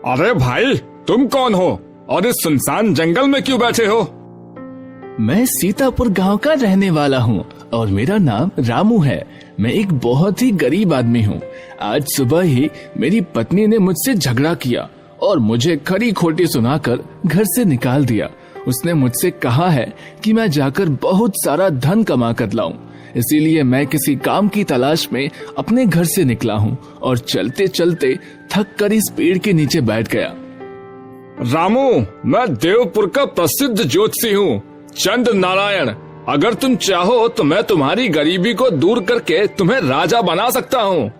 अरे भाई, तुम कौन हो और इस सुनसान जंगल में क्यों बैठे हो? मैं सीतापुर गांव का रहने वाला हूँ और मेरा नाम रामू है। मैं एक बहुत ही गरीब आदमी हूँ। आज सुबह ही मेरी पत्नी ने मुझसे झगड़ा किया और मुझे खरी खोटी सुनाकर घर से निकाल दिया। उसने मुझसे कहा है कि मैं जाकर बहुत सारा धन कमा कर लाऊं। इसीलिए मैं किसी काम की तलाश में अपने घर से निकला हूँ और चलते चलते थक कर इस पेड़ के नीचे बैठ गया। रामू, मैं देवपुर का प्रसिद्ध ज्योतिषी हूँ, चंद्र नारायण। अगर तुम चाहो तो मैं तुम्हारी गरीबी को दूर करके तुम्हें राजा बना सकता हूँ।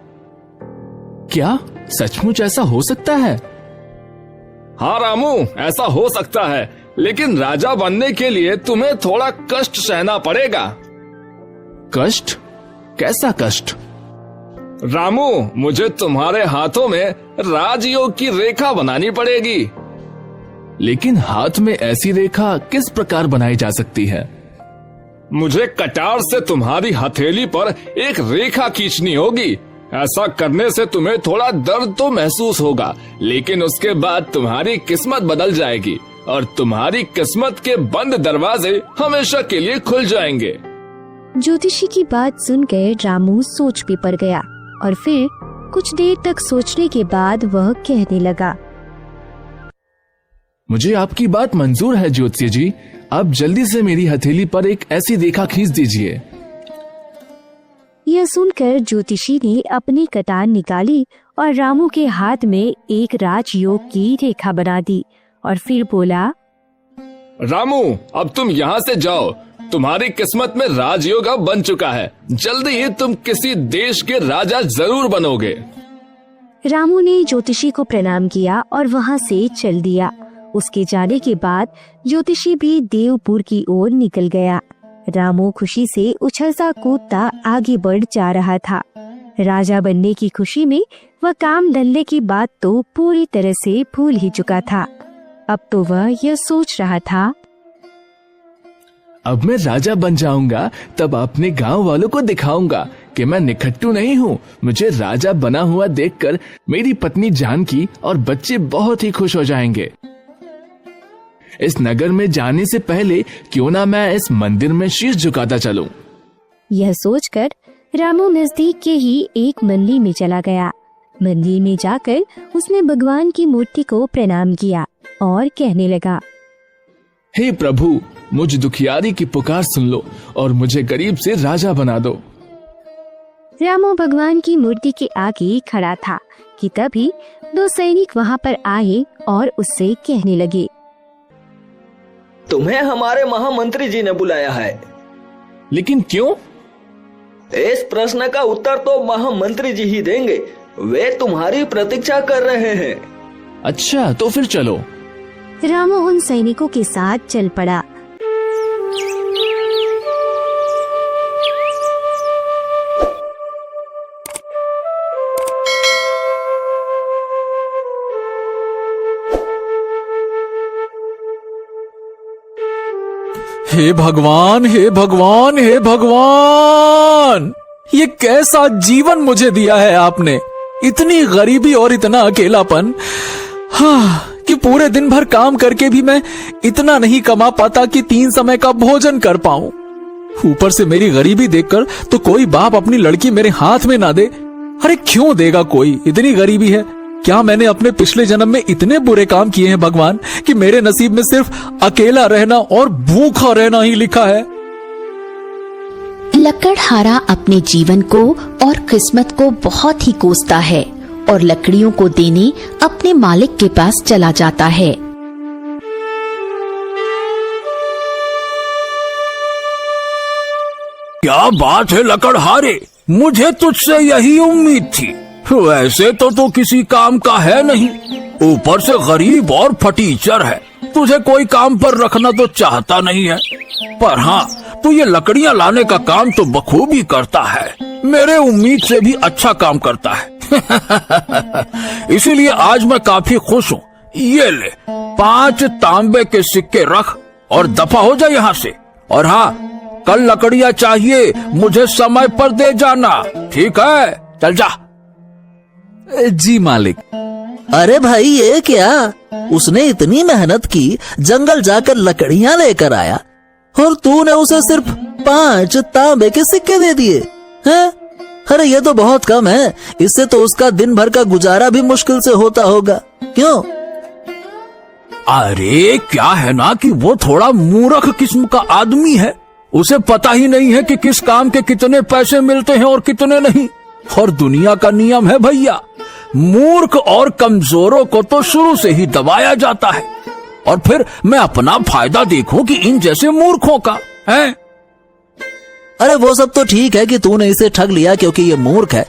क्या सचमुच ऐसा हो सकता है? हाँ रामू, ऐसा हो सकता है, लेकिन राजा बनने के लिए तुम्हें थोड़ा कष्ट सहना पड़ेगा। कष्ट? कैसा कष्ट? रामू, मुझे तुम्हारे हाथों में राजयोग की रेखा बनानी पड़ेगी। लेकिन हाथ में ऐसी रेखा किस प्रकार बनाई जा सकती है? मुझे कटार से तुम्हारी हथेली पर एक रेखा खींचनी होगी। ऐसा करने से तुम्हें थोड़ा दर्द तो महसूस होगा, लेकिन उसके बाद तुम्हारी किस्मत बदल जाएगी और तुम्हारी किस्मत के बंद दरवाजे हमेशा के लिए खुल जाएंगे। ज्योतिषी की बात सुनकर रामू सोच में पड़ गया और फिर कुछ देर तक सोचने के बाद वह कहने लगा, मुझे आपकी बात मंजूर है ज्योतिषी जी। आप जल्दी से मेरी हथेली पर एक ऐसी रेखा खींच दीजिए। यह सुनकर ज्योतिषी ने अपनी कटार निकाली और रामू के हाथ में एक राजयोग की रेखा बना दी और फिर बोला, रामू, अब तुम यहाँ से जाओ। तुम्हारी किस्मत में राजयोग अब बन चुका है। जल्दी ही तुम किसी देश के राजा जरूर बनोगे। रामू ने ज्योतिषी को प्रणाम किया और वहाँ से चल दिया। उसके जाने के बाद ज्योतिषी भी देवपुर की ओर निकल गया। रामू खुशी से उछलता कूदता आगे बढ़ जा रहा था। राजा बनने की खुशी में वह काम धंधे की बात तो पूरी तरह से भूल ही चुका था। अब तो वह यह सोच रहा था, अब मैं राजा बन जाऊंगा तब अपने गांव वालों को दिखाऊंगा कि मैं निखट्टू नहीं हूँ। मुझे राजा बना हुआ देखकर मेरी पत्नी जानकी और बच्चे बहुत ही खुश हो जाएंगे। इस नगर में जाने से पहले क्यों ना मैं इस मंदिर में शीश झुकाता चलूं। यह सोचकर रामू नजदीक के ही एक मंदिर में चला गया। मंदिर में जाकर उसने भगवान की मूर्ति को प्रणाम किया और कहने लगा, हे प्रभु, मुझ दुखियारी की पुकार सुन लो और मुझे गरीब से राजा बना दो। रामू भगवान की मूर्ति के आगे खड़ा था कि तभी दो सैनिक वहाँ पर आए और उससे कहने लगे, तुम्हें हमारे महामंत्री जी ने बुलाया है। लेकिन क्यों? इस प्रश्न का उत्तर तो महामंत्री जी ही देंगे। वे तुम्हारी प्रतीक्षा कर रहे हैं। अच्छा, तो फिर चलो। रामू उन सैनिकों के साथ चल पड़ा। हे भगवान, हे भगवान, हे भगवान, ये कैसा जीवन मुझे दिया है आपने। इतनी गरीबी और इतना अकेलापन। हाँ, कि पूरे दिन भर काम करके भी मैं इतना नहीं कमा पाता कि 3 समय का भोजन कर पाऊं। ऊपर से मेरी गरीबी देखकर तो कोई बाप अपनी लड़की मेरे हाथ में ना दे। अरे क्यों देगा कोई? इतनी गरीबी है। क्या मैंने अपने पिछले जन्म में इतने बुरे काम किए हैं भगवान कि मेरे नसीब में सिर्फ अकेला रहना और भूखा रहना ही लिखा है। लकड़हारा अपने जीवन को और किस्मत को बहुत ही कोसता है और लकड़ियों को देने अपने मालिक के पास चला जाता है। क्या बात है लकड़हारे, मुझे तुझसे यही उम्मीद थी। वैसे तो तू किसी काम का है नहीं, ऊपर से गरीब और फटीचर है। तुझे कोई काम पर रखना तो चाहता नहीं है, पर हाँ, तू ये लकड़ियाँ लाने का काम तो बखूबी करता है। मेरे उम्मीद से भी अच्छा काम करता है। इसीलिए आज मैं काफी खुश हूँ। ये ले 5 तांबे के सिक्के रख और दफा हो जा यहाँ से। और हाँ, कल लकड़ियाँ चाहिए, मुझे समय पर दे जाना, ठीक है? चल जा। जी मालिक। अरे भाई ये क्या, उसने इतनी मेहनत की, जंगल जाकर लकड़ियां लेकर आया और तूने उसे सिर्फ 5 तांबे के सिक्के दे दिए हैं? अरे ये तो बहुत कम है, इससे तो उसका दिन भर का गुजारा भी मुश्किल से होता होगा, क्यों? अरे क्या है ना कि वो थोड़ा मूर्ख किस्म का आदमी है, उसे पता ही नहीं है कि किस काम के कितने पैसे मिलते हैं और कितने नहीं। और दुनिया का नियम है भैया, मूर्ख और कमजोरों को तो शुरू से ही दबाया जाता है, और फिर मैं अपना फायदा देखूं कि इन जैसे मूर्खों का है। अरे वो सब तो ठीक है कि तूने इसे ठग लिया क्योंकि ये मूर्ख है,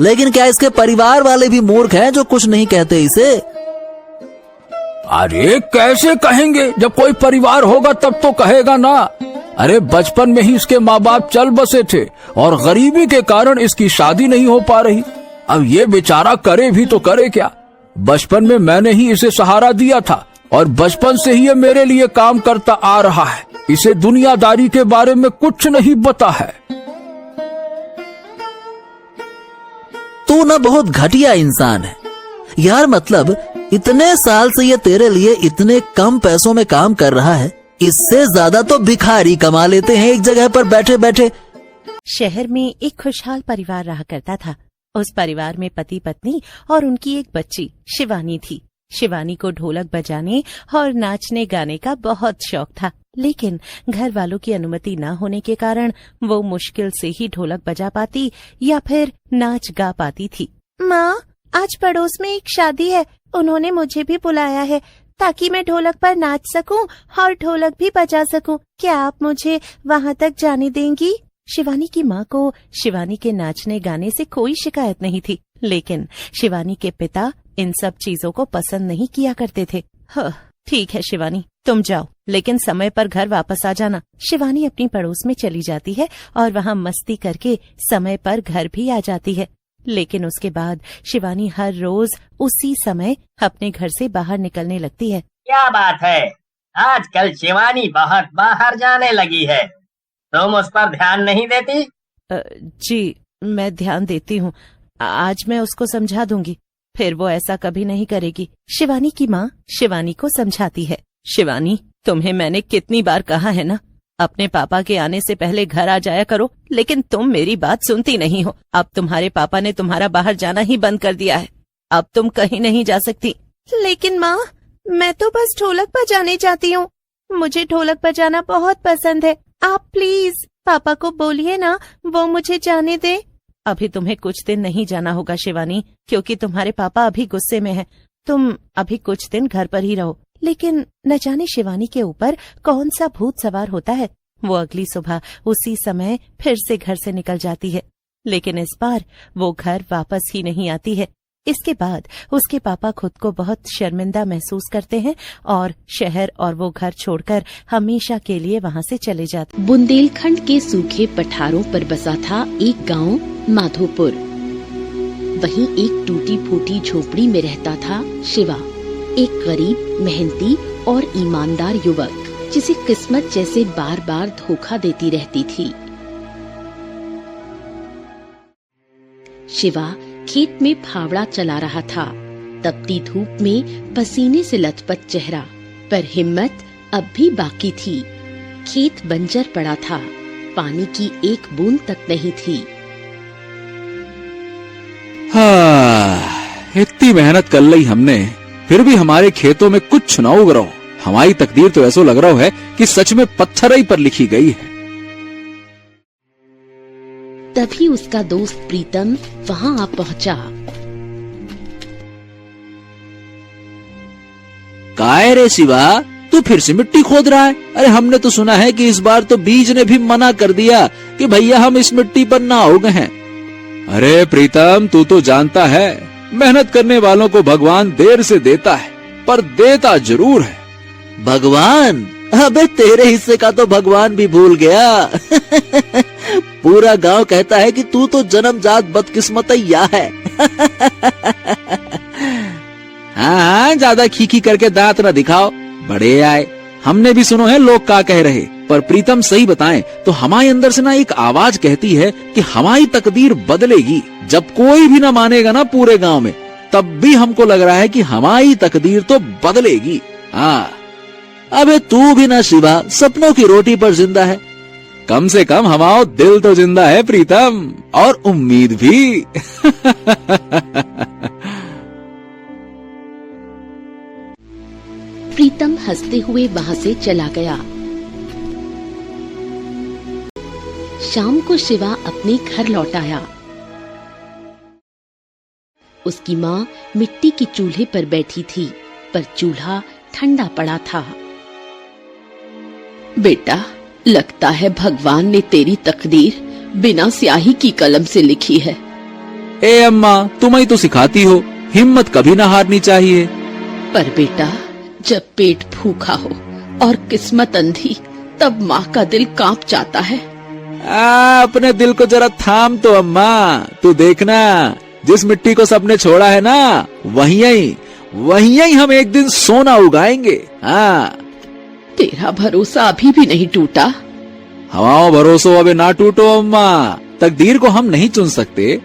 लेकिन क्या इसके परिवार वाले भी मूर्ख हैं जो कुछ नहीं कहते इसे? अरे कैसे कहेंगे, जब कोई परिवार होगा तब तो कहेगा ना। अरे बचपन में ही इसके माँ बाप चल बसे थे और गरीबी के कारण इसकी शादी नहीं हो पा रही। अब ये बेचारा करे भी तो करे क्या। बचपन में मैंने ही इसे सहारा दिया था और बचपन से ही ये मेरे लिए काम करता आ रहा है। इसे दुनियादारी के बारे में कुछ नहीं पता है। तू ना बहुत घटिया इंसान है यार, मतलब इतने साल से ये तेरे लिए इतने कम पैसों में काम कर रहा है, इससे ज्यादा तो भिखारी कमा लेते हैं एक जगह पर बैठे बैठे। शहर में एक खुशहाल परिवार रहा करता था। उस परिवार में पति पत्नी और उनकी एक बच्ची शिवानी थी। शिवानी को ढोलक बजाने और नाचने गाने का बहुत शौक था, लेकिन घर वालों की अनुमति न होने के कारण वो मुश्किल से ही ढोलक बजा पाती या फिर नाच गा पाती थी। माँ, आज पड़ोस में एक शादी है, उन्होंने मुझे भी बुलाया है ताकि मैं ढोलक पर नाच सकूं और ढोलक भी बजा सकूं। क्या आप मुझे वहाँ तक जाने देंगी? शिवानी की माँ को शिवानी के नाचने गाने से कोई शिकायत नहीं थी, लेकिन शिवानी के पिता इन सब चीजों को पसंद नहीं किया करते थे। ठीक है शिवानी, तुम जाओ, लेकिन समय पर घर वापस आ जाना। शिवानी अपनी पड़ोस में चली जाती है और वहाँ मस्ती करके समय पर घर भी आ जाती है। लेकिन उसके बाद शिवानी हर रोज उसी समय अपने घर से बाहर निकलने लगती है। क्या बात है, आजकल शिवानी बहुत बाहर जाने लगी है, तुम उस पर ध्यान नहीं देती? जी मैं ध्यान देती हूँ, आज मैं उसको समझा दूंगी, फिर वो ऐसा कभी नहीं करेगी। शिवानी की माँ शिवानी को समझाती है। शिवानी, तुम्हें मैंने कितनी बार कहा है ना, अपने पापा के आने से पहले घर आ जाया करो, लेकिन तुम मेरी बात सुनती नहीं हो। अब तुम्हारे पापा ने तुम्हारा बाहर जाना ही बंद कर दिया है, अब तुम कहीं नहीं जा सकती। लेकिन माँ, मैं तो बस ढोलक बजाने जाती हूँ, मुझे ढोलक बजाना बहुत पसंद है। आप प्लीज पापा को बोलिए ना, वो मुझे जाने दे। अभी तुम्हें कुछ दिन नहीं जाना होगा शिवानी, क्योंकि तुम्हारे पापा अभी गुस्से में हैं। तुम अभी कुछ दिन घर पर ही रहो। लेकिन न जाने शिवानी के ऊपर कौन सा भूत सवार होता है। वो अगली सुबह उसी समय फिर से घर से निकल जाती है, लेकिन इस बार वो घर वापस ही नहीं आती है। इसके बाद उसके पापा खुद को बहुत शर्मिंदा महसूस करते हैं और शहर और वो घर छोड़कर हमेशा के लिए वहाँ से चले जाते। बुंदेलखंड के सूखे पठारों पर बसा था एक गांव माधोपुर। वहीं एक टूटी फूटी झोपड़ी में रहता था शिवा, एक गरीब, मेहनती और ईमानदार युवक, जिसे किस्मत जैसे बार बार धोखा देती रहती थी। शिवा खेत में फावड़ा चला रहा था। तपती धूप में पसीने से लथपथ चेहरा, पर हिम्मत अब भी बाकी थी। खेत बंजर पड़ा था, पानी की एक बूंद तक नहीं थी। इतनी मेहनत कर ली हमने, फिर भी हमारे खेतों में कुछ न उग रहा। हमारी तकदीर तो ऐसा लग रहा है कि सच में पत्थर ही पर लिखी गई है। तभी उसका दोस्त प्रीतम वहाँ आ पहुँचा। काय रे शिवा, तू फिर से मिट्टी खोद रहा है? अरे हमने तो सुना है कि इस बार तो बीज ने भी मना कर दिया कि भैया हम इस मिट्टी पर ना उगे हैं। अरे प्रीतम, तू तो जानता है मेहनत करने वालों को भगवान देर से देता है, पर देता जरूर है। भगवान? अबे तेरे हिस्से का तो भगवान भी भूल गया। पूरा गांव कहता है कि तू तो जन्मजात बदकिस्मतैया है। हाँ, ज्यादा खीखी करके दांत न दिखाओ, बड़े आए। हमने भी सुनो है लोग क्या कह रहे, पर प्रीतम सही बताएं तो हमारे अंदर से ना एक आवाज कहती है कि हमारी तकदीर बदलेगी जब कोई भी ना मानेगा ना पूरे गांव में तब भी हमको लग रहा है कि हमारी तकदीर तो बदलेगी। हाँ, अबे तू भी ना शिवा सपनों की रोटी पर जिंदा है, कम से कम हमारा दिल तो जिंदा है प्रीतम, और उम्मीद भी। प्रीतम हंसते हुए वहां से चला गया। शाम को शिवा अपने घर लौट आया। उसकी माँ मिट्टी के चूल्हे पर बैठी थी, पर चूल्हा ठंडा पड़ा था। बेटा, लगता है भगवान ने तेरी तकदीर बिना स्याही की कलम से लिखी है। ए अम्मा, तुम ही तो सिखाती हो, हिम्मत कभी ना हारनी चाहिए। पर बेटा, जब पेट भूखा हो और किस्मत अंधी, तब माँ का दिल कांप जाता है। अपने दिल को जरा थाम तो अम्मा, तू देखना जिस मिट्टी को सबने छोड़ा है ना, वहीं हम एक दिन सोना उगाएंगे। हाँ, तेरा भरोसा अभी भी नहीं टूटा? हमारा भरोसा अबे ना टूटो अम्मा। तकदीर को हम नहीं चुन सकते,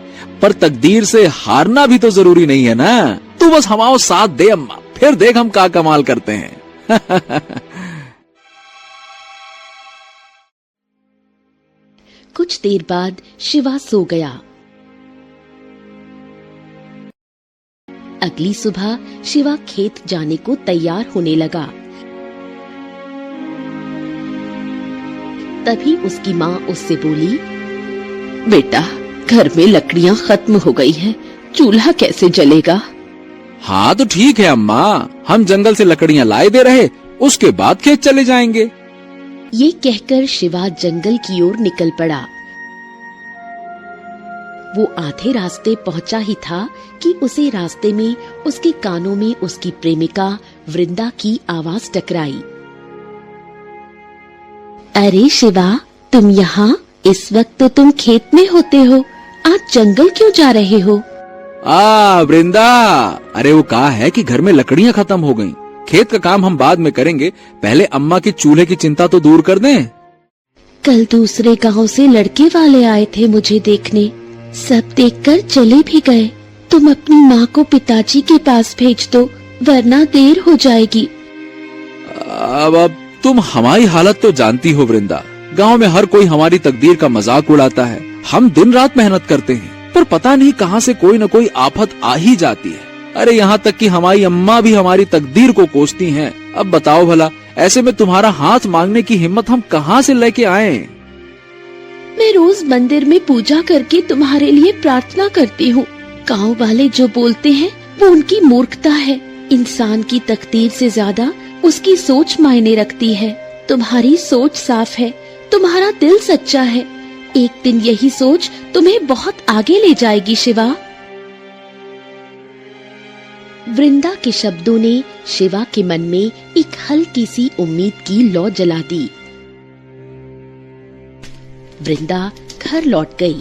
पर तकदीर से हारना भी तो जरूरी नहीं है ना। तू बस हमारा साथ दे अम्मा, फिर देख हम क्या कमाल करते हैं। कुछ देर बाद शिवा सो गया। अगली सुबह शिवा खेत जाने को तैयार होने लगा। तभी उसकी माँ उससे बोली, बेटा, घर में लकड़ियाँ खत्म हो गई हैं, चूल्हा कैसे जलेगा? हाँ तो ठीक है अम्मा, हम जंगल से लकड़ियाँ लाए दे रहे, उसके बाद खेत चले जाएंगे। ये कहकर शिवा जंगल की ओर निकल पड़ा। वो आधे रास्ते पहुंचा ही था कि उसे रास्ते में उसके कानों में उसकी प्रेमिका वृंदा की आवाज टकराई। अरे शिवा, तुम यहाँ? इस वक्त तो तुम खेत में होते हो, आज जंगल क्यों जा रहे हो? वृंदा, अरे वो कहा है कि घर में लकड़ियाँ खत्म हो गईं। खेत का काम हम बाद में करेंगे, पहले अम्मा के चूल्हे की चिंता तो दूर कर दें। कल दूसरे गांव से लड़के वाले आए थे मुझे देखने, सब देखकर चले भी गए। तुम अपनी माँ को पिताजी के पास भेज दो, वरना देर हो जाएगी। अब तुम हमारी हालत तो जानती हो वृंदा, गांव में हर कोई हमारी तकदीर का मजाक उड़ाता है। हम दिन रात मेहनत करते हैं, पर पता नहीं कहां से कोई न कोई आफत आ ही जाती है। अरे यहाँ तक कि हमारी अम्मा भी हमारी तकदीर को कोसती हैं। अब बताओ भला, ऐसे में तुम्हारा हाथ मांगने की हिम्मत हम कहाँ से लेके आए? मैं रोज मंदिर में पूजा करके तुम्हारे लिए प्रार्थना करती हूँ। गाँव वाले जो बोलते हैं वो उनकी मूर्खता है। इंसान की तकदीर से ज्यादा उसकी सोच मायने रखती है। तुम्हारी सोच साफ है, तुम्हारा दिल सच्चा है। एक दिन यही सोच तुम्हें बहुत आगे ले जाएगी शिवा। वृंदा के शब्दों ने शिवा के मन में एक हल्की सी उम्मीद की लौ जला दी। वृंदा घर लौट गई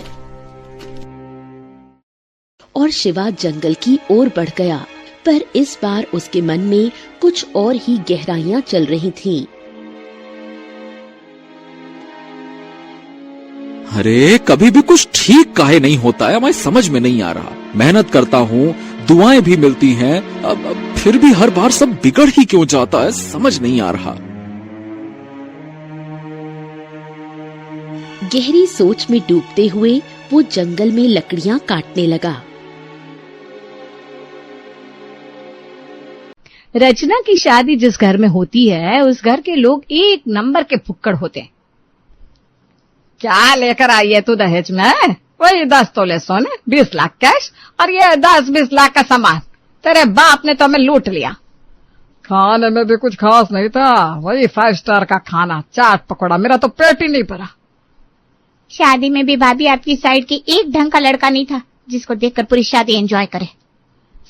और शिवा जंगल की ओर बढ़ गया, पर इस बार उसके मन में कुछ और ही गहराइयां चल रही थीं। अरे कभी भी कुछ ठीक काहे नहीं होता है, मैं समझ में नहीं आ रहा। मेहनत करता हूँ, दुआएं भी मिलती हैं, अब फिर भी हर बार सब बिगड़ ही क्यों जाता है, समझ नहीं आ रहा। गहरी सोच में डूबते हुए वो जंगल में लकड़ियां काटने लगा। रचना की शादी जिस घर में होती है, उस घर के लोग एक नंबर के फुक्कड़ होते हैं। क्या लेकर आई है तू दहेज में? वही 10 तोले सोने, 20 लाख कैश और ये 10-20 लाख का सामान। तेरे बाप ने तो हमें लूट लिया। खाने में भी कुछ खास नहीं था, वही 5 स्टार का खाना, चाट पकौड़ा, मेरा तो पेट ही नहीं भरा। शादी में भी भाभी आपकी साइड की एक ढंग का लड़का नहीं था जिसको देखकर पूरी शादी एंजॉय करे।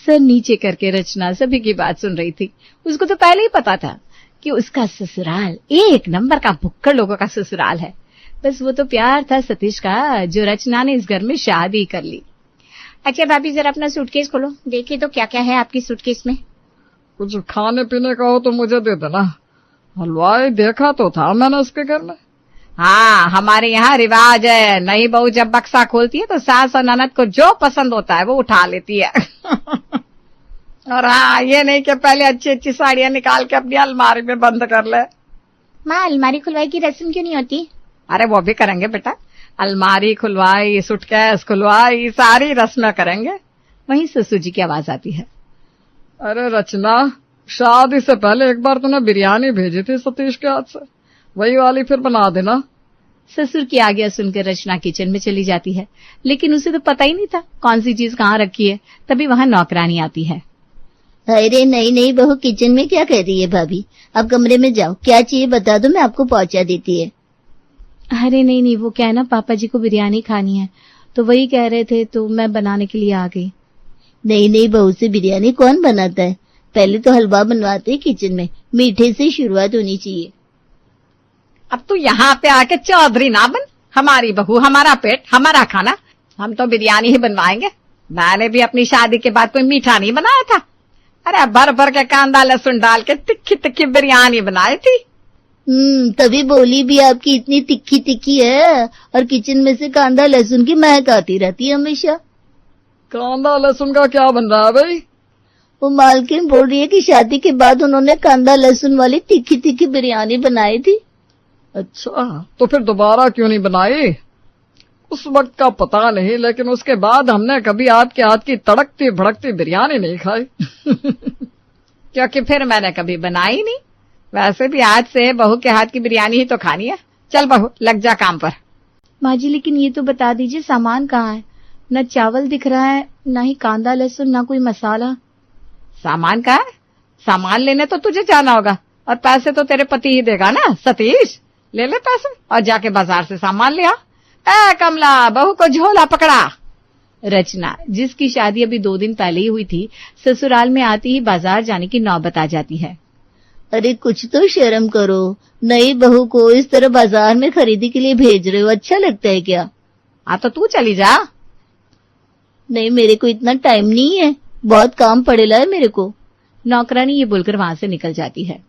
सर नीचे करके रचना सभी की बात सुन रही थी। उसको तो पहले ही पता था कि उसका ससुराल एक नंबर का भुक्कड़ लोगों का ससुराल है। बस वो तो प्यार था सतीश का, जो रचना ने इस घर में शादी कर ली। अच्छा भाभी, जरा अपना सूटकेस खोलो, देखिए तो क्या क्या है आपकी सूटकेस में। कुछ खाने पीने का हो तो मुझे दे देना। हलवाई देखा तो था मैंने उसके घर में। हाँ, हमारे यहाँ रिवाज है, नई बहू जब बक्सा खोलती है तो सास और ननद को जो पसंद होता है वो उठा लेती है। और हाँ, ये नहीं कि पहले अच्छी अच्छी साड़ियाँ निकाल के अपनी अलमारी में बंद कर ले। माँ, अलमारी खुलवाई की रस्म क्यों नहीं होती? अरे वो भी करेंगे बेटा, अलमारी खुलवाई, सूटकेस खुलवाई, सारी रस्में करेंगे। वहीं ससुर जी की आवाज आती है। अरे रचना, शादी से पहले एक बार तूने बिरयानी भेजी थी सतीश के हाथ से, वही वाली फिर बना देना। ससुर की आज्ञा सुनकर रचना किचन में चली जाती है, लेकिन उसे तो पता ही नहीं था कौन सी चीज कहाँ रखी है। तभी वहाँ नौकरानी आती है। अरे नहीं नहीं बहू, किचन में क्या कर रही है भाभी? आप कमरे में जाओ, क्या चाहिए बता दो, मैं आपको पहुंचा देती है। अरे नहीं नहीं, वो क्या है ना, पापा जी को बिरयानी खानी है तो वही कह रहे थे, तो मैं बनाने के लिए आ गई। नहीं नहीं बहू, से बिरयानी कौन बनाता है? पहले तो हलवा बनवाते हैं किचन में, मीठे से शुरुआत होनी चाहिए। अब तू यहाँ पे आके चौधरी ना बन। हमारी बहू, हमारा पेट, हमारा खाना, हम तो बिरयानी ही बनवाएंगे। मैंने भी अपनी शादी के बाद कोई मीठा नहीं बनाया था। अरे भर भर के कांदा लहसुन डाल के तिक्की तिक्की बिरयानी बनाई थी। तभी बोली भी आपकी इतनी तिक्की तिक्की है, और किचन में से कांदा लहसुन की महक आती रहती है हमेशा। कांदा लहसुन का क्या बन रहा है भाई? वो मालकिन बोल रही है कि शादी के बाद उन्होंने कांदा लहसुन वाली तिक्की तिक्की बिरयानी बनाई थी। अच्छा, तो फिर दोबारा क्यों नहीं बनाई? उस वक्त का पता नहीं, लेकिन उसके बाद हमने कभी आपके हाथ की तड़कती भड़कती बिरयानी नहीं खाई। क्योंकि फिर मैंने कभी बनाई नहीं। वैसे भी आज से बहू के हाथ की बिरयानी ही तो खानी है। चल बहू, लग जा काम पर। माँ जी, लेकिन ये तो बता दीजिए सामान कहाँ है? न चावल दिख रहा है, न ही कांदा लहसुन, न कोई मसाला। सामान कहाँ है? सामान लेने तो तुझे जाना होगा, और पैसे तो तेरे पति ही देगा ना सतीश। ले ले पैसे और जाके बाजार से सामान ले आ। ए कमला, बहू को झोला पकड़ा। रचना, जिसकी शादी अभी 2 दिन पहले ही हुई थी, ससुराल में आती ही बाजार जाने की नौबत आ जाती है। अरे कुछ तो शर्म करो, नई बहू को इस तरह बाजार में खरीदी के लिए भेज रहे हो, अच्छा लगता है क्या? हाँ तो तू चली जा। नहीं, मेरे को इतना टाइम नहीं है, बहुत काम पड़ेला है मेरे को। नौकरानी ये बोलकर वहां से निकल जाती है।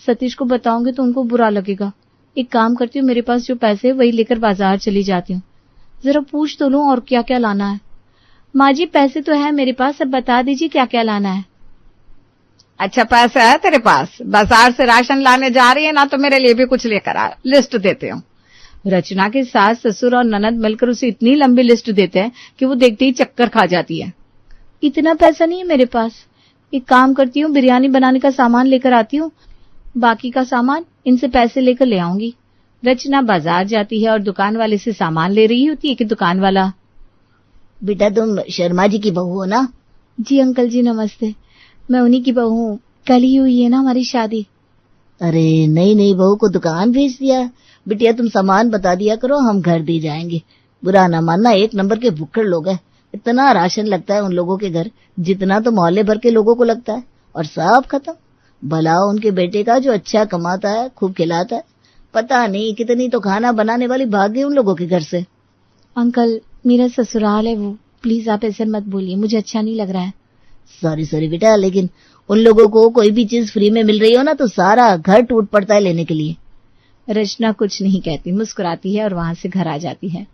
सतीश को बताऊंगी तो उनको बुरा लगेगा। एक काम करती हूँ, मेरे पास जो पैसे है वही लेकर बाजार चली जाती हूँ। जरा पूछ तो लूं और क्या क्या लाना है। माँ जी, पैसे तो है मेरे पास, अब बता दीजिए क्या क्या लाना है। अच्छा, पैसे है तेरे पास? बाजार से राशन लाने जा रही है ना, तो मेरे लिए भी कुछ लेकर आ, लिस्ट देते हूँ। रचना के सास, ससुर और ननद मिलकर उसे इतनी लंबी लिस्ट देते हैं कि वो देखते ही चक्कर खा जाती है। इतना पैसा नहीं है मेरे पास। एक काम करती हूँ, बिरयानी बनाने का सामान लेकर आती हूँ, बाकी का सामान इनसे पैसे लेकर ले आऊंगी। रचना बाजार जाती है और दुकान वाले से सामान ले रही होती है कि दुकान वाला, बेटा तुम शर्मा जी की बहू हो ना? जी अंकल जी नमस्ते, मैं उन्हीं की बहू हूँ, कल ही हुई है ना हमारी शादी। अरे नई बहू को दुकान भेज दिया? बिटिया तुम सामान बता दिया करो, हम घर दे जाएंगे। बुरा ना मानना, 1 नंबर के भुक्कड़ लोग हैं। इतना राशन लगता है उन लोगों के घर, जितना तो मोहल्ले भर के लोगों को लगता है, और सब खत्म। भला उनके बेटे का जो अच्छा कमाता है, खूब खिलाता है। पता नहीं कितनी तो खाना बनाने वाली भाग गई उन लोगों के घर से। अंकल, मेरा ससुराल है वो, प्लीज आप ऐसे मत बोलिए, मुझे अच्छा नहीं लग रहा है। सॉरी बेटा, लेकिन उन लोगों को कोई भी चीज फ्री में मिल रही हो ना, तो सारा घर टूट पड़ता है लेने के लिए। रचना कुछ नहीं कहती, मुस्कुराती है और वहां से घर आ जाती है।